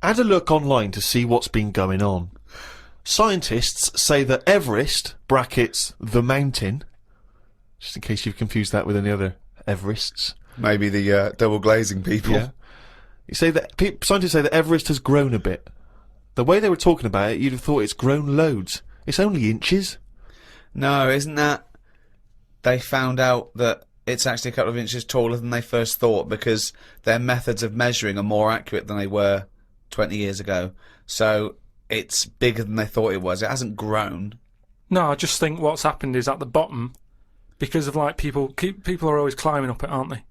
had a look online to see what's been going on. Scientists say that Everest, brackets, the mountain, just in case you've confused that with any other Everests. Maybe the double glazing people. Yeah. Scientists say that Everest has grown a bit. The way they were talking about it, you'd have thought it's grown loads. It's only inches. No, isn't that... They found out that it's actually a couple of inches taller than they first thought because their methods of measuring are more accurate than they were 20 years ago. So it's bigger than they thought it was. It hasn't grown. No, I just think what's happened is at the bottom, because of like people are always climbing up it, aren't they?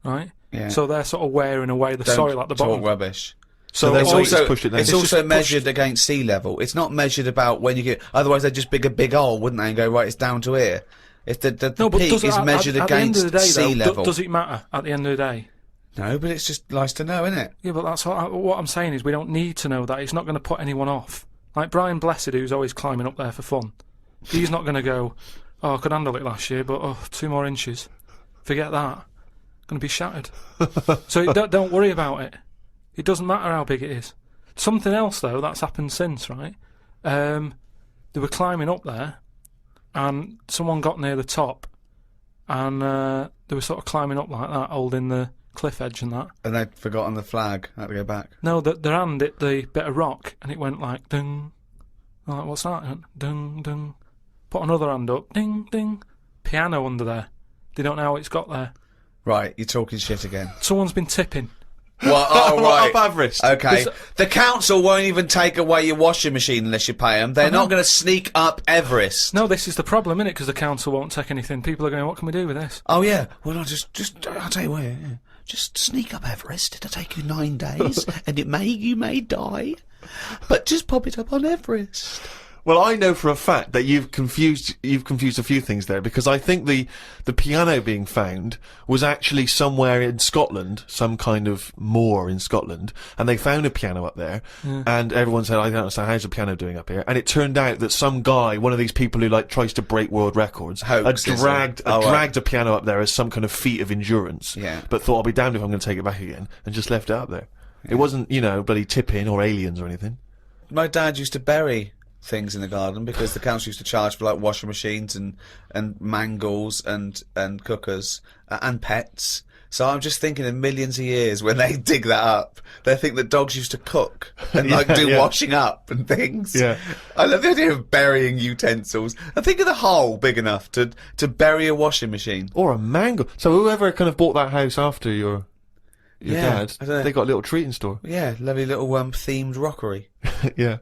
Right? Yeah. So they're sort of wearing away the soil at the bottom. Talk rubbish. So it's it's also measured against sea level. It's not measured about when you get... Otherwise they'd just dig a big hole, wouldn't they, and go, right, it's down to here. If the peak is measured against sea level... Does it matter at the end of the day? No, but it's just nice to know, isn't it? Yeah, but that's what I'm saying is we don't need to know that. It's not going to put anyone off. Like Brian Blessed, who's always climbing up there for fun. He's not going to go, oh, I could handle it last year, but 2 more inches. Forget that. Going to be shattered. So don't worry about it. It doesn't matter how big it is. Something else, though, that's happened since, right? They were climbing up there, and someone got near the top, and they were sort of climbing up like that, holding the cliff edge and that. And they'd forgotten the flag. Had to go back. No, their hand hit the bit of rock, and it went like, ding. I'm like, what's that? It went, ding, ding. Put another hand up, ding, ding. Piano under there. They don't know how it's got there. Right, you're talking shit again. Someone's been tipping. Well, oh, right. Up Everest. Okay. The council won't even take away your washing machine unless you pay them. They're not going to sneak up Everest. No, this is the problem, isn't it? Because the council won't take anything. People are going, what can we do with this? Oh, yeah. Well, I'll tell you what, yeah. Just sneak up Everest. It'll take you 9 days, and you may die. But just pop it up on Everest. Well, I know for a fact that you've confused a few things there, because I think the piano being found was actually somewhere in Scotland, some kind of moor in Scotland, and they found a piano up there, and everyone said, I don't understand, how's a piano doing up here? And it turned out that some guy, one of these people who like tries to break world records, had dragged a piano up there as some kind of feat of endurance, but thought, I'll be damned if I'm going to take it back again, and just left it up there. It wasn't, bloody tipping or aliens or anything. My dad used to bury things in the garden because the council used to charge for like washing machines and mangles and cookers and pets. So I'm just thinking in millions of years when they dig that up, they think that dogs used to cook and do washing up and things. Yeah. I love the idea of burying utensils. And think of the hole big enough to bury a washing machine. Or a mangle. So whoever kind of bought that house after your dad, they got a little treat in store. Yeah, lovely little themed rockery. Yeah.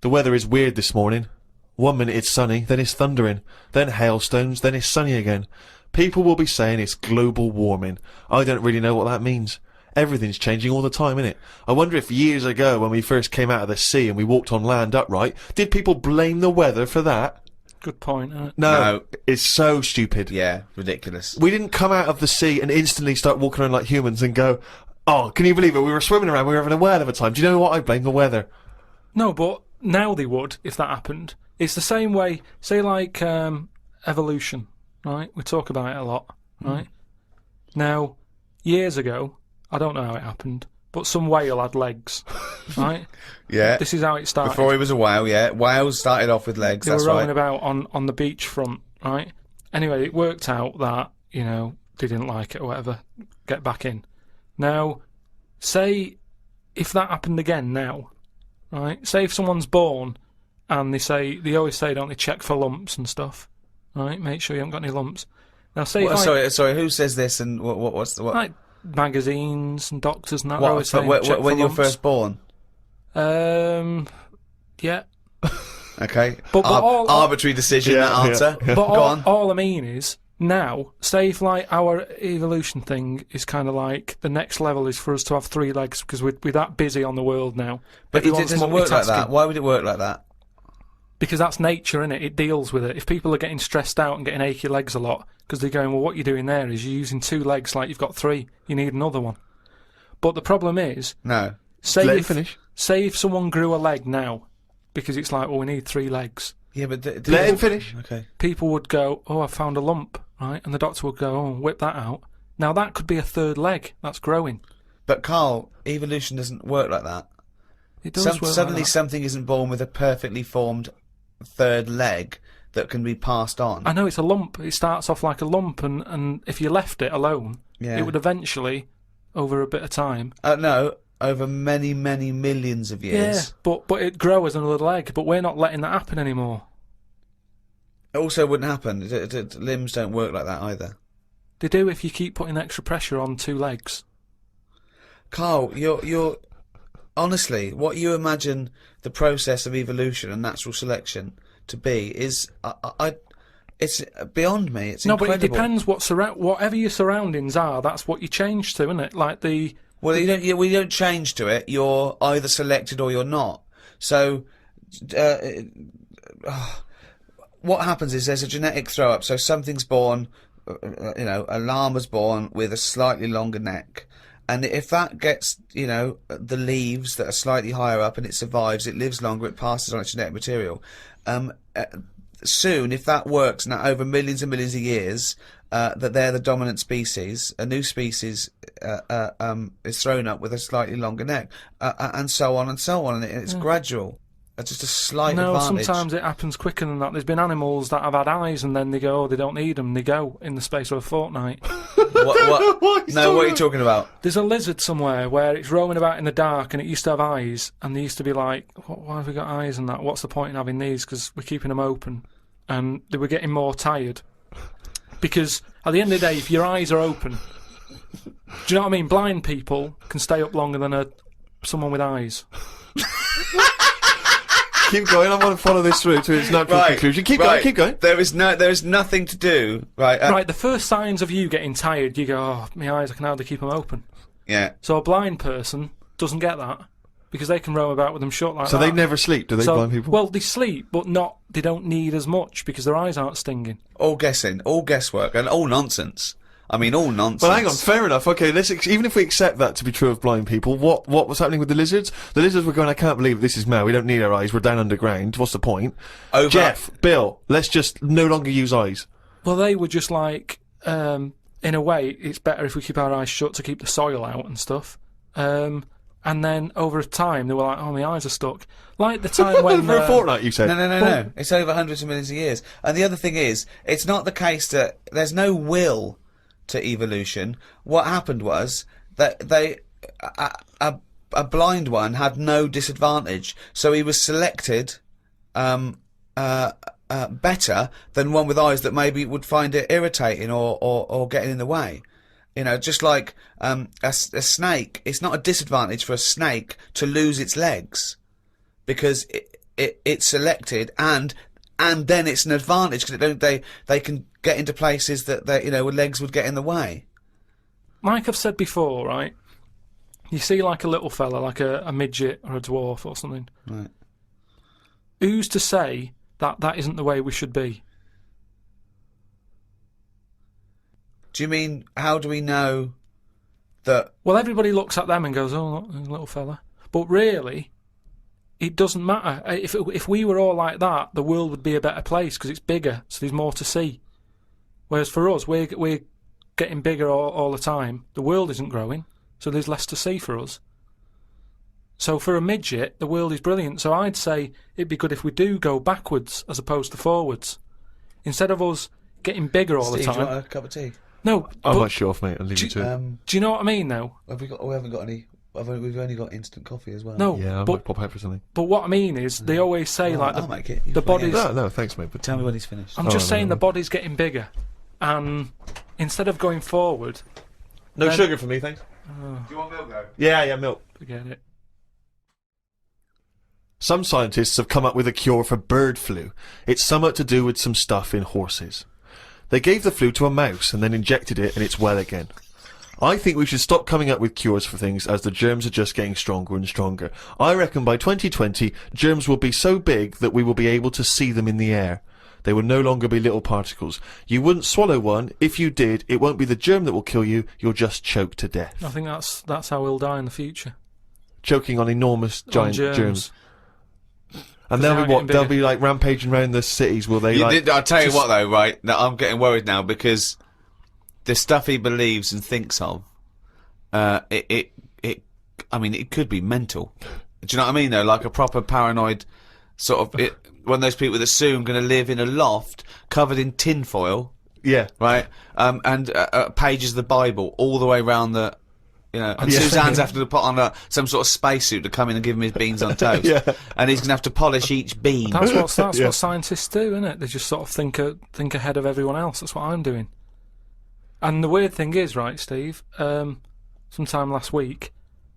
The weather is weird this morning. 1 minute it's sunny, then it's thundering, then hailstones, then it's sunny again. People will be saying it's global warming. I don't really know what that means. Everything's changing all the time, innit? I wonder if years ago, when we first came out of the sea and we walked on land upright, did people blame the weather for that? Good point, isn't it? No, it's so stupid. Yeah, ridiculous. We didn't come out of the sea and instantly start walking around like humans and go, oh, can you believe it? We were swimming around, we were having a whale of a time. Do you know what? I blame the weather. No, but now they would, if that happened. It's the same way, say like evolution, right? We talk about it a lot, right? Now, years ago, I don't know how it happened, but some whale had legs, right? Yeah. This is how it started. Before he was a whale, yeah. Whales started off with legs, they that's were right. rolling about on the beachfront, right? Anyway, it worked out that, they didn't like it or whatever, get back in. Now, say if that happened again now, right? Say if someone's born and they always say, don't they, check for lumps and stuff, right? Make sure you haven't got any lumps. Now, say sorry, who says this and what's the... Like magazines and doctors and that. Always saying, when you're first born? Yeah. Okay. But arbitrary decision, that answer. But all I mean is, now, say if like our evolution thing is kind of like the next level is for us to have 3 legs because we're that busy on the world now. But it doesn't work like that. Why would it work like that? Because that's nature, innit? It deals with it. If people are getting stressed out and getting achy legs a lot because they're going, well, what you're doing there is you're using 2 legs like you've got 3. You need another one. But the problem is, let him finish. Say if someone grew a leg now, because it's like, well, we need 3 legs. Yeah, but let him finish. Okay. People would go, oh, I found a lump, right? And the doctor would go, oh, whip that out. Now that could be a 3rd leg that's growing. But Carl, evolution doesn't work like that. It does work like Suddenly that. something isn't born with a perfectly formed third leg that can be passed on. I know it's a lump. It starts off like a lump, and if you left it alone, Yeah. it would eventually, over a bit of time. No, over many, many millions of years. Yeah, but it'd grow as another leg. But we're not letting that happen anymore. It also wouldn't happen. Limbs don't work like that either. They do if you keep putting extra pressure on two legs. Carl, you're honestly, what you imagine the process of evolution and natural selection to be is, it's beyond me. It's No, incredible. but it depends whatever your surroundings are. That's what you change to, isn't it? Like the Well, you don't change to it. You're either selected or you're not. So, what happens is there's a genetic throw up. So something's born, a llama's born with a slightly longer neck. And if that gets, the leaves that are slightly higher up and it survives, it lives longer, it passes on its genetic material. Soon, if that works, now over millions and millions of years, that they're the dominant species, a new species is thrown up with a slightly longer neck, and so on and so on. And it's gradual. It's just a slight advantage. Sometimes it happens quicker than that. There's been animals that have had eyes and then they go, they don't need them. They go in the space of a fortnight. What are you talking about? There's a lizard somewhere where it's roaming about in the dark and it used to have eyes, and they used to be like, why have we got eyes and that? What's the point in having these? Because we're keeping them open. And they were getting more tired. Because at the end of the day, if your eyes are open, do you know what I mean? Blind people can stay up longer than someone with eyes. Keep going. I want to follow this through to its natural conclusion. Keep going. There is nothing to do. Right, the first signs of you getting tired, you go, oh, my eyes, I can hardly keep them open. Yeah. So a blind person doesn't get that, because they can roam about with them shut like that. So they never sleep, do they, blind people? Well, they sleep, but they don't need as much, because their eyes aren't stinging. All guessing, all guesswork, and all nonsense. I mean, all nonsense. Well, hang on, fair enough. Okay, even if we accept that to be true of blind people, what was happening with the lizards? The lizards were going, I can't believe this is mad. We don't need our eyes. We're down underground. What's the point? Jeff, Bill, let's just no longer use eyes. Well, they were just like, in a way, it's better if we keep our eyes shut to keep the soil out and stuff. And then over time, they were like, oh, my eyes are stuck. Like the time when... For a fortnight, you said? No. It's over hundreds of millions of years. And the other thing is, it's not the case that there's no will to evolution. What happened was that a blind one had no disadvantage, so he was selected better than one with eyes that maybe would find it irritating or getting in the way. Just like a snake, it's not a disadvantage for a snake to lose its legs, because it's selected, and then it's an advantage because they can get into places that where legs would get in the way. Like I've said before, right? You see like a little fella, like a midget or a dwarf or something. Right. Who's to say that isn't the way we should be? Do you mean, how do we know that... Well, everybody looks at them and goes, oh, look, there's a little fella. But really, it doesn't matter. If we were all like that, the world would be a better place because it's bigger, so there's more to see. Whereas for us, we're getting bigger all the time. The world isn't growing, so there's less to see for us. So for a midget, the world is brilliant. So I'd say it'd be good if we do go backwards as opposed to forwards. Instead of us getting bigger all the Steve, time. do you want a cup of tea? No, I'm not sure off, mate. I'll leave you to it. do you know what I mean, though? We haven't got any... We've only got instant coffee as well. No, Yeah, I might pop out for something. But what I mean is, they always say I'll make it. the body's... No, thanks, mate. But Tell me when he's finished. I'm just saying the body's getting bigger, and instead of going forward... No sugar for me, thanks. Do you want milk, though? Yeah, milk. Forget it. Some scientists have come up with a cure for bird flu. It's somewhat to do with some stuff in horses. They gave the flu to a mouse and then injected it and it's well again. I think we should stop coming up with cures for things as the germs are just getting stronger and stronger. I reckon by 2020, germs will be so big that we will be able to see them in the air. They will no longer be little particles. You wouldn't swallow one. If you did, it won't be the germ that will kill you. You'll just choke to death. I think that's how we'll die in the future. Choking on enormous giant germs. And they're they'll be getting They'll bigger. be like rampaging around the cities, will they? I'll tell you what, though, right? Now, I'm getting worried now because the stuff he believes and thinks of, it I mean, it could be mental. Do you know what I mean, though? Like a proper paranoid sort of... one of those people that soon going to live in a loft covered in tinfoil, Yeah. right? And pages of the Bible all the way around the... You know, and Yeah. Suzanne's having to put on some sort of spacesuit to come in and give him his beans on toast. Yeah. And he's going to have to polish each bean. That's Yeah. what scientists do, isn't it? They just sort of think ahead of everyone else. That's what I'm doing. And the weird thing is, right, Steve, sometime last week,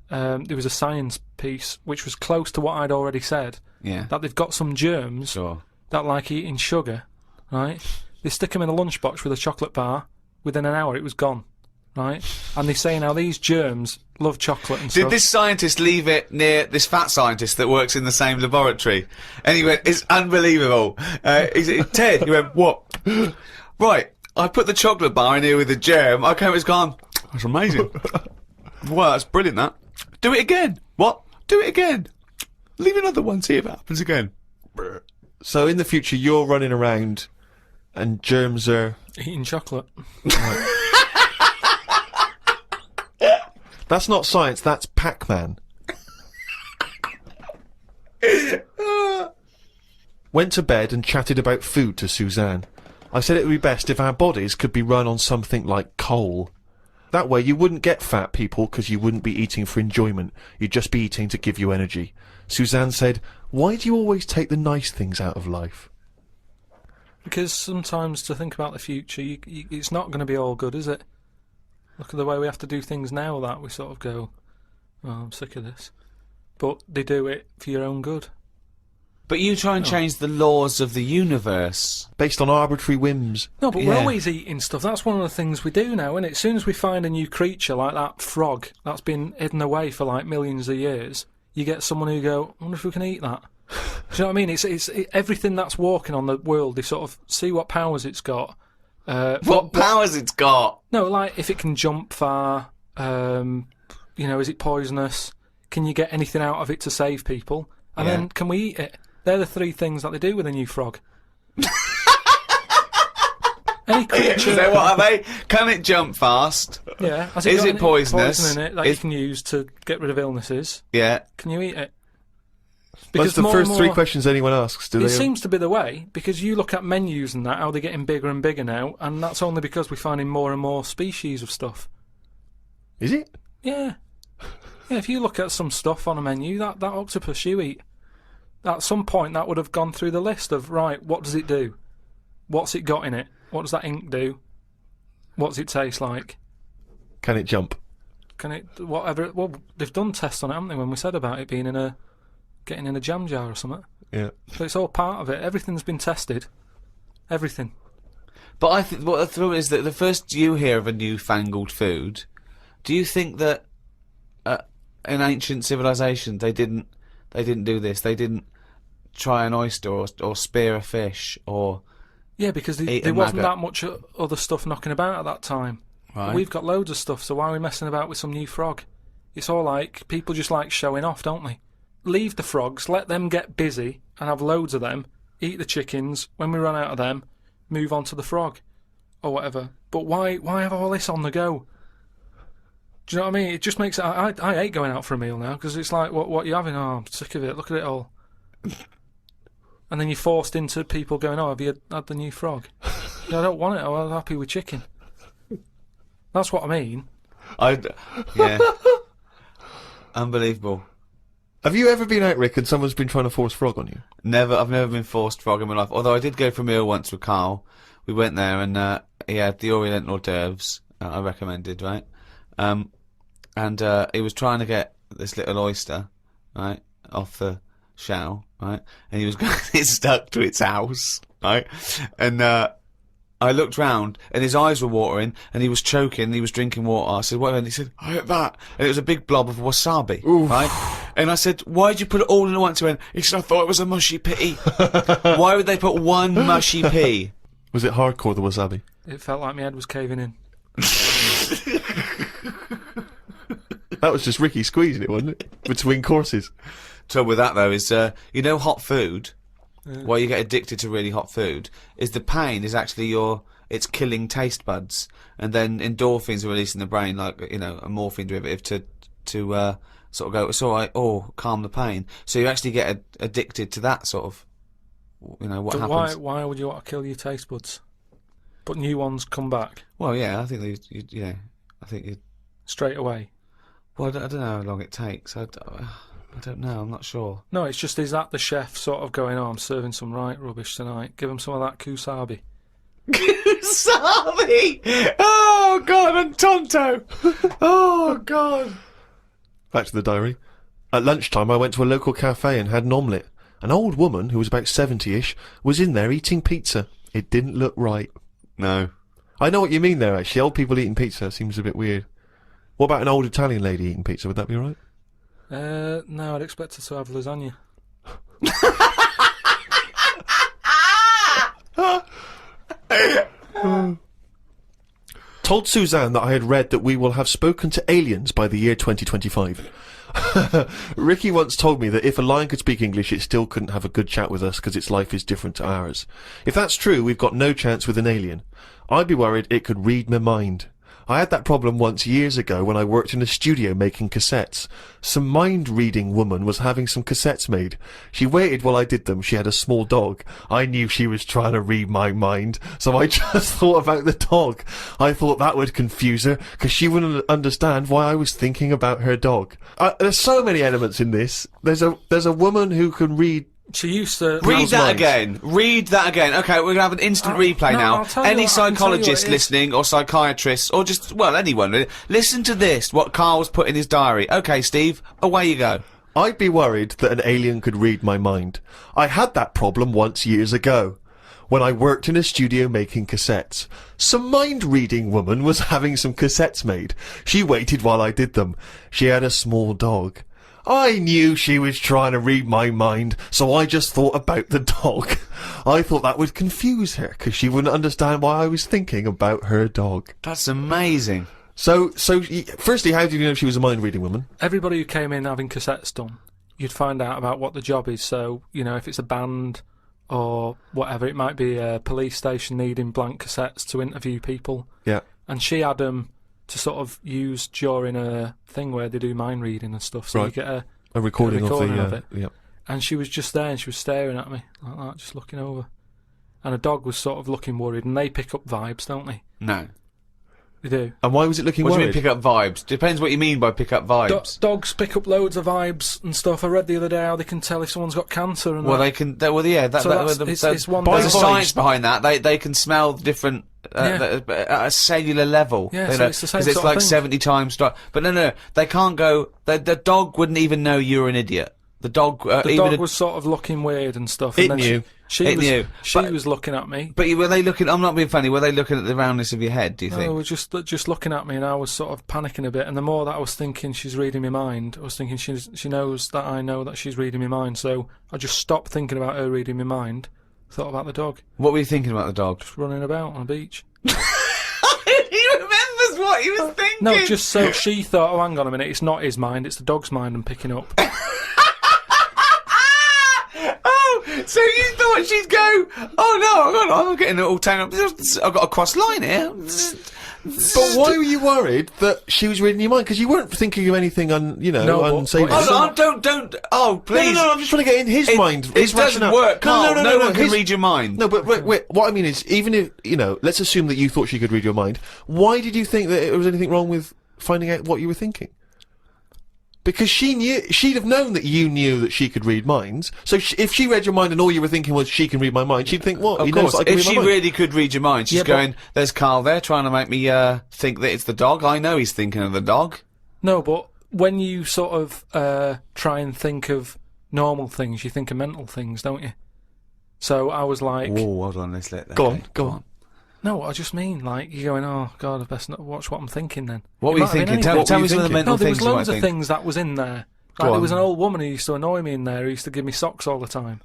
there was a science piece which was close to what I'd already said, Yeah. that they've got some germs Sure. that like eating sugar, right? They stick them in a lunchbox with a chocolate bar. Within an hour, it was gone, right? And they say now these germs love chocolate and Did stuff. this scientist leave it near this fat scientist that works in the same laboratory? And he went, it's unbelievable. He said, Ted, he went, what? Right, I put the chocolate bar in here with the germ. I came, it's gone. That's amazing. Wow, that's brilliant, that. Do it again. What? Do it again. Leave another one, see if it happens again. So in the future, you're running around, and germs are. Eating chocolate. That's not science. That's Pac-Man. Went to bed and chatted about food to Suzanne. I said it would be best if our bodies could be run on something like coal. That way you wouldn't get fat people because you wouldn't be eating for enjoyment. You'd just be eating to give you energy. Suzanne said, "Why do you always take the nice things out of life?" Because sometimes to think about the future, it's not going to be all good, is it? Look at the way we have to do things now that we sort of go, oh, I'm sick of this. But they do it for your own good. But you try and change the laws of the universe. Based on arbitrary whims. No, but we're Yeah. always eating stuff. That's one of the things we do now, isn't it? As soon as we find a new creature like that frog that's been hidden away for like millions of years, you get someone who go, I wonder if we can eat that. Do you know what I mean? It's everything that's walking on the world. They sort of see what powers it's got. What powers it's got? No, like if it can jump far, is it poisonous? Can you get anything out of it to save people? And Yeah. then can we eat it? They're the three things that they do with a new frog. Any creature. So what are they? Can it jump fast? Yeah. Has Is got it any poisonous? poison in it that you can use to get rid of illnesses? Yeah. Can you eat it? That's the more first and three more- questions anyone asks, do It they? seems to be the way, because you look at menus and that, how they're getting bigger and bigger now, and that's only because we're finding more and more species of stuff. Is it? Yeah. Yeah, if you look at some stuff on a menu, that octopus you eat, at some point that would have gone through the list of, right, what does it do? What's it got in it? What does that ink do? What does it taste like? Can it jump? Can it, whatever, well, they've done tests on it, haven't they, when we said about it being getting in a jam jar or something. Yeah. So it's all part of it. Everything's been tested. Everything. But I think what the thrill is that the first you hear of a newfangled food, do you think that in ancient civilization they didn't do this? They didn't try an oyster or spear a fish or Yeah, because eat a there wasn't maggot. that much other stuff knocking about at that time. Right. We've got loads of stuff, so why are we messing about with some new frog? It's all like, people just like showing off, don't they? Leave the frogs, let them get busy and have loads of them, eat the chickens, when we run out of them, move on to the frog, or whatever. But why have all this on the go? Do you know what I mean? It just makes it... I hate going out for a meal now, because it's like, what you having? Oh, I'm sick of it, look at it all. And then you're forced into people going, oh, have you had the new frog? Yeah, I don't want it, I'm happy with chicken. That's what I mean. Yeah. Unbelievable. Have you ever been out, Rick, and someone's been trying to force frog on you? I've never been forced frog in my life. Although I did go for a meal once with Carl. We went there and he had the Oriental hors d'oeuvres I recommended, right? And he was trying to get this little oyster, right, off the shell, right? And he was going to get stuck to its house, right? And I looked round and his eyes were watering and he was choking and he was drinking water. I said, what? And he said, I ate that. And it was a big blob of wasabi, right? And I said, why did you put it all in at once? He went, he said, I thought it was a mushy pea. Why would they put one mushy pea? Was it hardcore, the wasabi? It felt like my head was caving in. That was just Ricky squeezing it, wasn't it? Between courses. Trouble with that though is, hot food, why you get addicted to really hot food, is the pain is actually it's killing taste buds, and then endorphins are released in the brain, like, a morphine derivative to sort of go, it's all right, or calm the pain. So you actually get addicted to that sort of, you know, what But happens. why would you want to kill your taste buds? But new ones come back Well, yeah, I think I think you. straight away. Well, I don't know how long it takes. I don't know. I'm not sure. No, it's just, is that the chef sort of going, oh, I'm serving some right rubbish tonight. Give him some of that kusabi. Kusabi! Oh, God, and Tonto! Oh, God. Back to the diary. At lunchtime, I went to a local cafe and had an omelette. An old woman, who was about 70-ish, was in there eating pizza. It didn't look right. No. I know what you mean there, actually. Old people eating pizza seems a bit weird. What about an old Italian lady eating pizza? Would that be all right? No, I'd expect her to have lasagna. Told Suzanne that I had read that we will have spoken to aliens by the year 2025. Ricky once told me that if a lion could speak English, it still couldn't have a good chat with us because its life is different to ours. If that's true, we've got no chance with an alien. I'd be worried it could read my mind. I had that problem once years ago when I worked in a studio making cassettes. Some mind-reading woman was having some cassettes made. She waited while I did them. She had a small dog. I knew she was trying to read my mind, so I just thought about the dog. I thought that would confuse her, because she wouldn't understand why I was thinking about her dog. There's so many elements in this. There's a woman who can read. She used to... Read that mind. again. Read that again. Okay, we're going to have an instant replay no, now. I'll tell you Any what- I can tell you what psychologist it is. listening, or psychiatrists, or just, well, anyone really, listen to this, what Carl's put in his diary. Okay, Steve, away you go. I'd be worried that an alien could read my mind. I had that problem once years ago, when I worked in a studio making cassettes. Some mind-reading woman was having some cassettes made. She waited while I did them. She had a small dog. I knew she was trying to read my mind, so I just thought about the dog. I thought that would confuse her, because she wouldn't understand why I was thinking about her dog. That's amazing. So, firstly, how did you know she was a mind-reading woman? Everybody who came in having cassettes done, you'd find out about what the job is. So, you know, if it's a band or whatever, it might be a police station needing blank cassettes to interview people. Yeah. And she had them to sort of use during a thing where they do mind reading and stuff. So Right. you get a recording of it. Yeah. And she was just there and she was staring at me like that, just looking over. And a dog was sort of looking worried, and they pick up vibes, don't they? No. They do. And why was it looking What do you worried? mean pick up vibes? Depends what you mean by pick up vibes. Dogs pick up loads of vibes and stuff. I read the other day how they can tell if someone's got cancer and Well, that. they can. Well, yeah. So it's one there's a thing. science behind that. They can smell different at a cellular level. Yeah, you so know, it's the same 'cause it's sort of like thing. 70 times. But no, they can't go. The dog wouldn't even know you're an idiot. The dog. The even dog was sort of looking weird and stuff. It and then knew. She knew. She But- was looking at me. But were they looking? I'm not being funny. Were they looking at the roundness of your head? Do you No, think? they were just looking at me, and I was sort of panicking a bit. And the more that I was thinking she's reading my mind, I was thinking she knows that I know that she's reading my mind. So I just stopped thinking about her reading my mind. Thought about the dog What were you thinking about the dog? just running about on a beach. He remembers what he was thinking. No, just so she thought, oh, hang on a minute, it's not his mind, it's the dog's mind I'm picking up. Oh, so you thought she'd go? Oh no, I'm getting it all tangled up. I've got a cross line here. But why were you worried that she was reading your mind? Because you weren't thinking of anything No, but- unsavory. but- Oh, no, don't. Oh, please. No, I'm just trying to get in his mind. It His doesn't rationale. work, Carl. No one can his- read your mind. No, but wait. What I mean is, even if, let's assume that you thought she could read your mind, why did you think that there was anything wrong with finding out what you were thinking? Because she'd have known that you knew that she could read minds. So if she read your mind and all you were thinking was she can read my mind, she'd think, what? Of He knows course, that I can if read my she mind. really could read your mind, she's Yeah, but- going, there's Carl there trying to make me think that it's the dog. I know he's thinking of the dog. No, but when you sort of try and think of normal things, you think of mental things, don't you? So I was like, Oh, hold on, let's let that Go on. no, I just mean, like, you're going, oh, God, I best not watch what I'm thinking then. What It were you might have been thinking? anything. Tell were me you some of the thinking? mental No, there things was you might loads of think. things that was in there. Like, Go there on. was an old woman who used to annoy me in there, who used to give me socks all the time.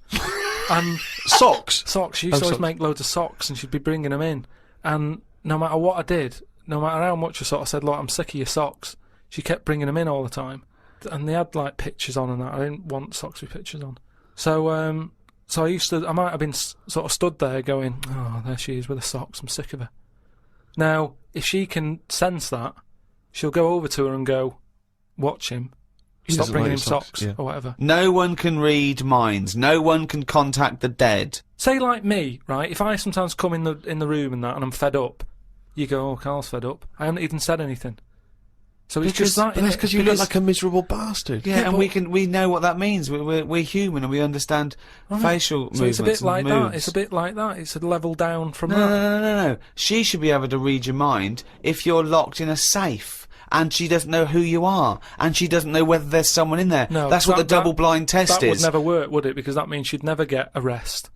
And Socks. socks, she used to always socks. make loads of socks, and she'd be bringing them in. And no matter what I did, no matter how much I sort of said, look, I'm sick of your socks, she kept bringing them in all the time. And they had, like, pictures on and that. I didn't want socks with pictures on. So I might have been sort of stood there going, oh, there she is with the socks, I'm sick of her. Now, if she can sense that, she'll go over to her and go, watch him. You stop doesn't bringing like him socks, socks yeah. or whatever. No one can read minds. No one can contact the dead. Say like me, right? If I sometimes come in the room and that, and I'm fed up, you go, "Oh, Carl's fed up." I haven't even said anything. So it's just that. But that's because you look like a miserable bastard. Yeah, and but- we know what that means. We're human and we understand facial So movements. it's a bit like and moves. that. It's a bit like that. It's a level down from No, that. no. She should be able to read your mind if you're locked in a safe. And she doesn't know who you are, and she doesn't know whether there's someone in there. No, that's what the double-blind test that is. would never work, would it? Because that means she'd never get a rest.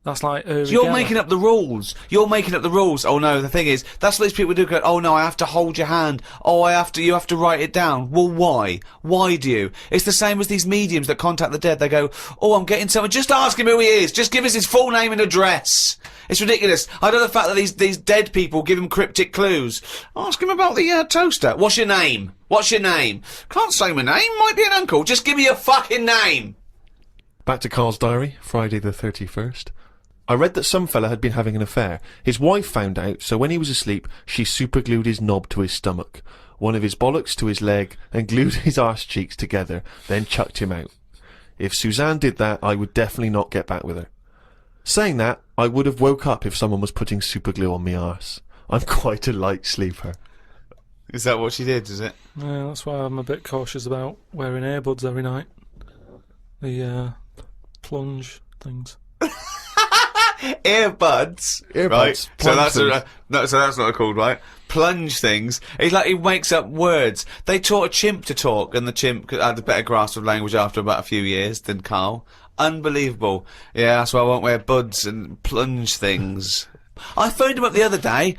That's like You're making up the rules. You're making up the rules. Oh no, the thing is, that's what these people do. Go, oh no, I have to hold your hand. Oh, you have to write it down. Well, why? Why do you? It's the same as these mediums that contact the dead. They go, oh, I'm getting someone. Just ask him who he is. Just give us his full name and address. It's ridiculous. I know the fact that these dead people give him cryptic clues. Ask him about the toaster. What's your name? What's your name? Can't say my name. Might be an uncle. Just give me your fucking name. Back to Carl's diary, Friday the 31st. I read that some fella had been having an affair. His wife found out, so when he was asleep, she superglued his knob to his stomach, one of his bollocks to his leg, and glued his arse cheeks together, then chucked him out. If Suzanne did that, I would definitely not get back with her. Saying that, I would have woke up if someone was putting superglue on me arse. I'm quite a light sleeper. Is that what she did, is it? Yeah, that's why I'm a bit cautious about wearing earbuds every night. The plunge things. Earbuds, right? So plunge that's that's not called, right? Plunge things. It's like he makes up words. They taught a chimp to talk, and the chimp had a better grasp of language after about a few years than Carl. Unbelievable. Yeah, that's why I won't wear buds and plunge things. I phoned him up the other day.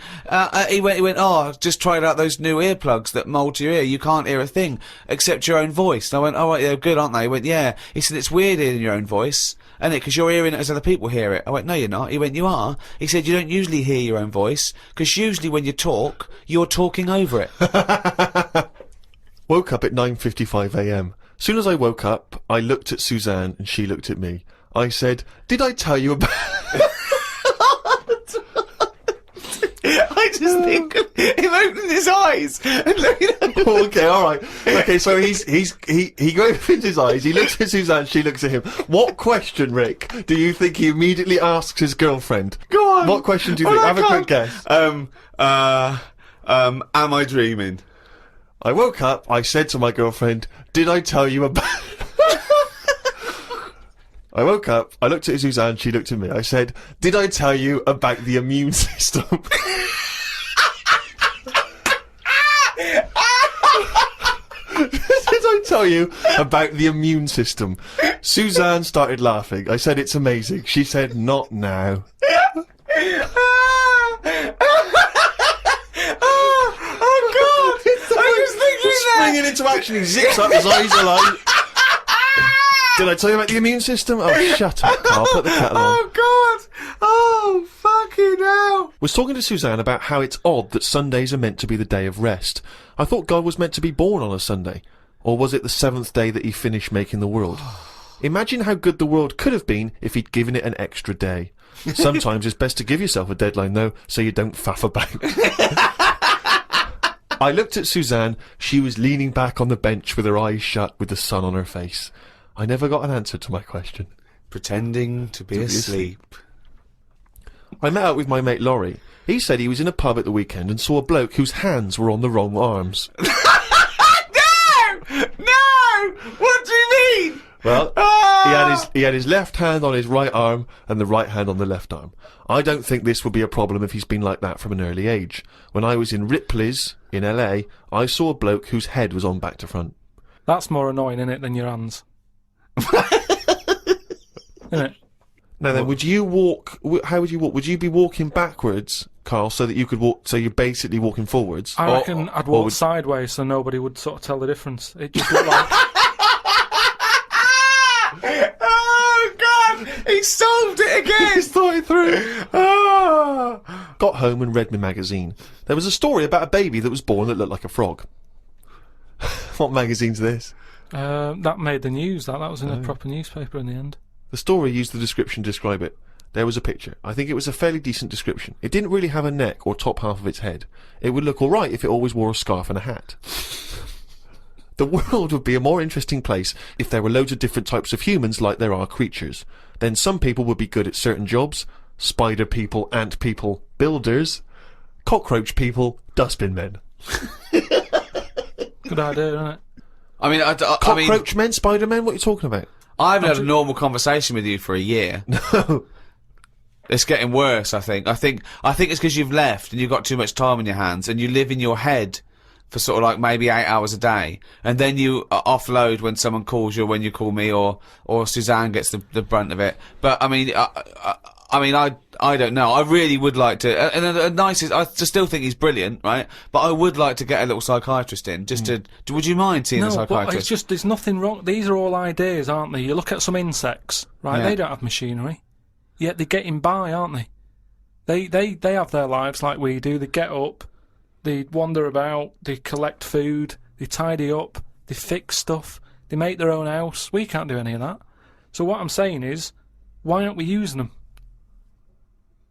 He went, oh, I've just tried out those new earplugs that mould to your ear. You can't hear a thing except your own voice. And I went, oh, right, they're good, aren't they? He went, yeah. He said, it's weird hearing your own voice, isn't it? Because you're hearing it as other people hear it. I went, no, you're not. He went, you are. He said, you don't usually hear your own voice, because usually when you talk, you're talking over it. Woke up at 9:55 a.m. Soon as I woke up, I looked at Suzanne and she looked at me. I said, did I tell you about... I just think of him opening his eyes and looking at him. Okay, alright. Okay, so he opens his eyes, he looks at Suzanne, she looks at him. What question, Rick, do you think he immediately asks his girlfriend? Go on. What question do you think? Have a quick guess. Am I dreaming? I woke up, I said to my girlfriend, did I tell you about... I woke up, I looked at Suzanne, she looked at me. I said, did I tell you about the immune system? Did I tell you about the immune system? Suzanne started laughing. I said, it's amazing. She said, not now. Oh God! I was thinking that. Springing into action, he zips up, his eyes are like... Did I tell you about the immune system? Oh, shut up, Carl. Put the kettle on. Oh God! Oh fucking hell! Was talking to Suzanne about how it's odd that Sundays are meant to be the day of rest. I thought God was meant to be born on a Sunday. Or was it the seventh day that he finished making the world? Imagine how good the world could have been if he'd given it an extra day. Sometimes it's best to give yourself a deadline, though, so you don't faff about. I looked at Suzanne. She was leaning back on the bench with her eyes shut with the sun on her face. I never got an answer to my question. Pretending to be asleep. I met up with my mate Laurie. He said he was in a pub at the weekend and saw a bloke whose hands were on the wrong arms. No! What do you mean? Well, he had his left hand on his right arm and the right hand on the left arm. I don't think this would be a problem if he's been like that from an early age. When I was in Ripley's in LA, I saw a bloke whose head was on back to front. That's more annoying, innit, than your hands. Innit? Now then, would you walk? How would you walk? Would you be walking backwards, Carl, so that you could walk? So you're basically walking forwards. I reckon I'd walk sideways so nobody would sort of tell the difference. It just looked like... Oh God! He solved it again. He's thought it through. Got home and read my magazine. There was a story about a baby that was born that looked like a frog. What magazine's this? That made the news. That was in a proper newspaper in the end. The story used the description to describe it. There was a picture. I think it was a fairly decent description. It didn't really have a neck or top half of its head. It would look alright if it always wore a scarf and a hat. The world would be a more interesting place if there were loads of different types of humans like there are creatures. Then some people would be good at certain jobs. Spider people, ant people, builders. Cockroach people, dustbin men. Good idea, isn't it? I mean, Cockroach men, spider men, what are you talking about? I haven't had a normal conversation with you for a year. No. It's getting worse, I think. I think it's because you've left and you've got too much time on your hands and you live in your head for sort of like maybe 8 hours a day, and then you offload when someone calls you, or when you call me, or Suzanne gets the brunt of it. But I mean, I don't know. I really would like to, and the nicest. I still think he's brilliant, right? But I would like to get a little psychiatrist in, just to. Would you mind seeing a No, but psychiatrist? it's just there's nothing wrong. These are all ideas, aren't they? You look at some insects, right? Yeah. They don't have machinery, yet they're getting by, aren't they? They have their lives like we do. They get up, they wander about, they collect food, they tidy up, they fix stuff, they make their own house. We can't do any of that. So what I'm saying is, why aren't we using them?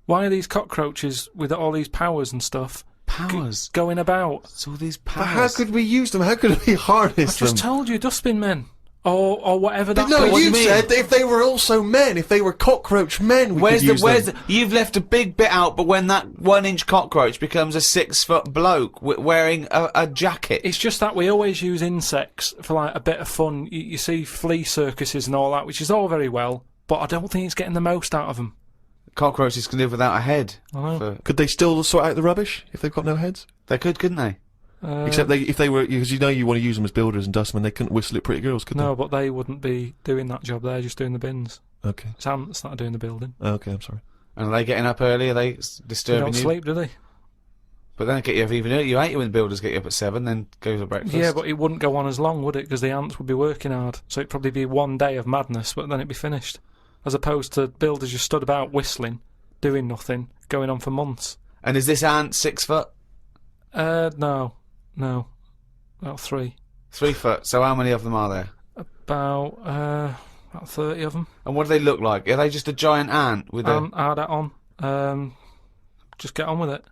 Why are these cockroaches with all these powers and stuff Powers. going about? It's all these But powers. how could we use them? How could we I harness them? just told you, dustbin men. Or whatever But that no, What do you you mean? said that if they were also men, if they were cockroach men, we could use them. You've left a big bit out, but when that 1-inch cockroach becomes a 6-foot bloke wearing a jacket. It's just that we always use insects for like a bit of fun. You see flea circuses and all that, which is all very well, but I don't think it's getting the most out of them. Cockroaches can live without a head. I know. Could they still sort out the rubbish if they've got no heads? They could, couldn't they? Except if they were, because you know you want to use them as builders and dustmen, they couldn't whistle at pretty girls, could No, but they wouldn't be doing that job. They're just doing the bins. they? Okay. It's ants that are doing the building. Okay, I'm sorry. And are they getting up early? Are they They disturbing don't you? sleep, do they? But then they get you up even early. You hate it when the builders get you up at 7, then go for breakfast. Yeah, but it wouldn't go on as long, would it? Because the ants would be working hard. So it'd probably be one day of madness, but then it'd be finished. As opposed to builders just stood about whistling, doing nothing, going on for months. And is this ant 6 foot? No. About 3. 3 foot. So how many of them are there? About 30 of them. And what do they look like? Are they just a giant ant with a... Add that on. Just get on with it.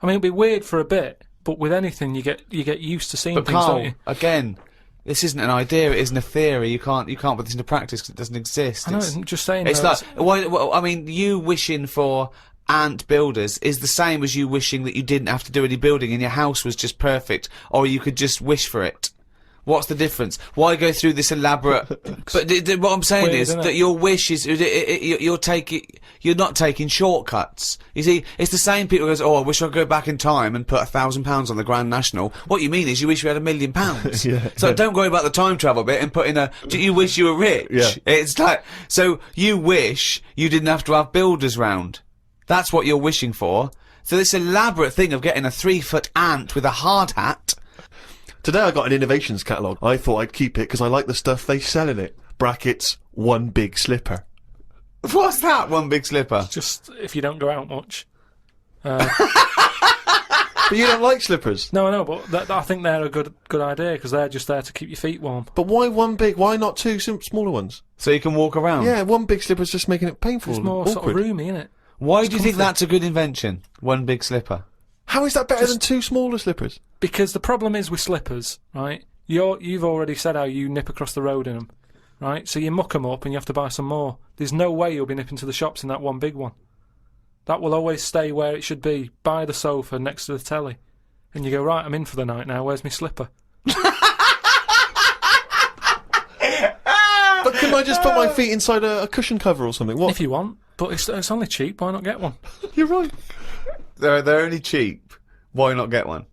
I mean, it'd be weird for a bit, but with anything, you get used to seeing But things, don't Carl, you? again, this isn't an idea. It isn't a theory. You can't put this into practice because it doesn't exist. I know, I'm just saying. It's though, like, I mean, you wishing for ant builders is the same as you wishing that you didn't have to do any building and your house was just perfect, or you could just wish for it. What's the difference? Why go through this elaborate? But what I'm saying Weird, is isn't it? that your wish is you're not taking shortcuts. You see, it's the same people who goes, "Oh, I wish I could go back in time and put £1,000 on the Grand National." What you mean is you wish you had £1 million. Yeah. So don't worry about the time travel bit and put in you wish you were rich. Yeah. It's like, so you wish you didn't have to have builders round. That's what you're wishing for. So this elaborate thing of getting a 3-foot ant with a hard hat. Today I got an innovations catalogue. I thought I'd keep it because I like the stuff they sell in it. Brackets, one big slipper. What's that? One big slipper. just if you don't go out much. But you don't like slippers. No, I know, but I think they're a good idea because they're just there to keep your feet warm. But why one big? Why not two smaller ones? So you can walk around. Yeah, one big slipper's just making it painful It's and more awkward. sort of roomy, isn't it? Why do you think comfy. that's a good invention? One big slipper. How is that better than two smaller slippers? Because the problem is with slippers, right? You've already said how you nip across the road in them, right? So you muck them up and you have to buy some more. There's no way you'll be nipping to the shops in that one big one. That will always stay where it should be, by the sofa next to the telly. And you go, right, I'm in for the night now, where's my slipper? But couldn't I just put my feet inside a cushion cover or something? What? If you want, but it's only cheap, why not get one? You're right. They're only cheap. Why not get one?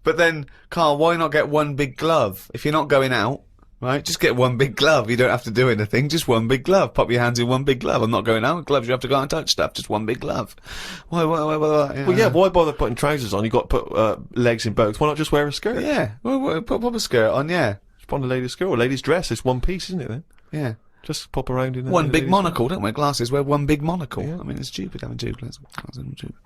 But then, Carl, why not get one big glove? If you're not going out, right, just get one big glove. You don't have to do anything, just one big glove. Pop your hands in one big glove. I'm not going out with gloves, you have to go out and touch stuff. Just one big glove. Why? Well, yeah, why bother putting trousers on? You've got to put legs in both. Why not just wear a skirt? Yeah, well, pop a skirt on, yeah. Just put on a lady's skirt or a lady's dress. It's one piece, isn't it then? Yeah. Just pop around in One a big lady's- monocle, don't wear glasses, wear one big monocle. Yeah. I mean, it's stupid having two gloves,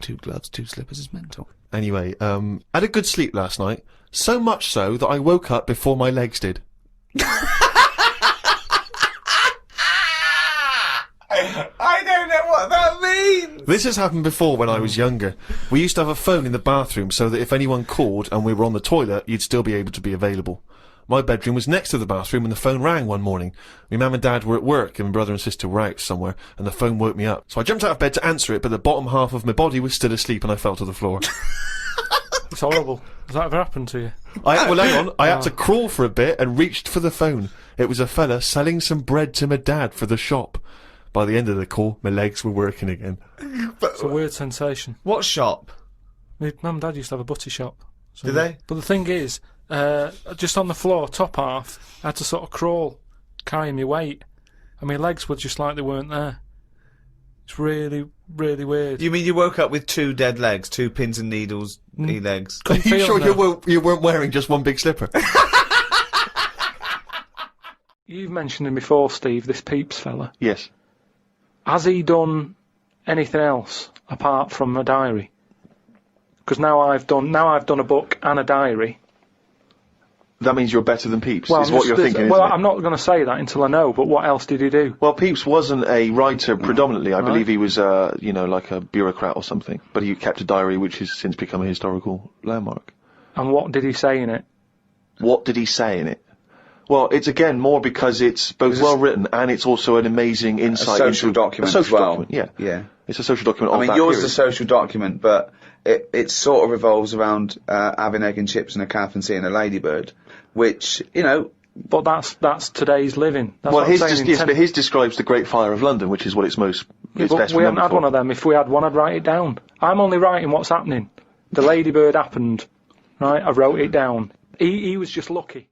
two gloves, two slippers is mental. Anyway, had a good sleep last night. So much so that I woke up before my legs did. I don't know what that means! This has happened before when I was younger. We used to have a phone in the bathroom so that if anyone called and we were on the toilet, you'd still be able to be available. My bedroom was next to the bathroom and the phone rang one morning. My mum and dad were at work and my brother and sister were out somewhere and the phone woke me up. So I jumped out of bed to answer it, but the bottom half of my body was still asleep and I fell to the floor. It's horrible. Has that ever happened to you? Well, hang on. I had to crawl for a bit and reached for the phone. It was a fella selling some bread to my dad for the shop. By the end of the call, my legs were working again. It's a weird sensation. What shop? My mum and dad used to have a butty shop. So Did they? But the thing is, just on the floor, top half, I had to sort of crawl, carrying my weight, and my legs were just like they weren't there. It's really, really weird. You mean you woke up with 2 dead legs, 2 pins and needles legs? Are you sure you weren't wearing just one big slipper? You've mentioned him before, Steve, this Peeps fella. Yes. Has he done anything else apart from a diary? Because now I've done a book and a diary. That means you're better than Pepys, Well, is what you're thinking, well, isn't it? I'm not going to say that until I know, but what else did he do? Well, Pepys wasn't a writer predominantly. I believe he was, like a bureaucrat or something. But he kept a diary which has since become a historical landmark. And what did he say in it? What did he say in it? Well, it's again more because it's both well written and it's also an amazing insight social into document a social as well. document. Yeah, Yeah. It's a social document. I of mean, that yours is period. a social document, but it sort of revolves around having egg and chips and a calf and seeing a ladybird, which, you know... But that's today's living. That's Well, what I'm saying but his describes the Great Fire of London, which is what it's most. Yeah, it's but best we haven't remembered had for. one of them. If we had one, I'd write it down. I'm only writing what's happening. The ladybird happened, right? I wrote it down. He was just lucky.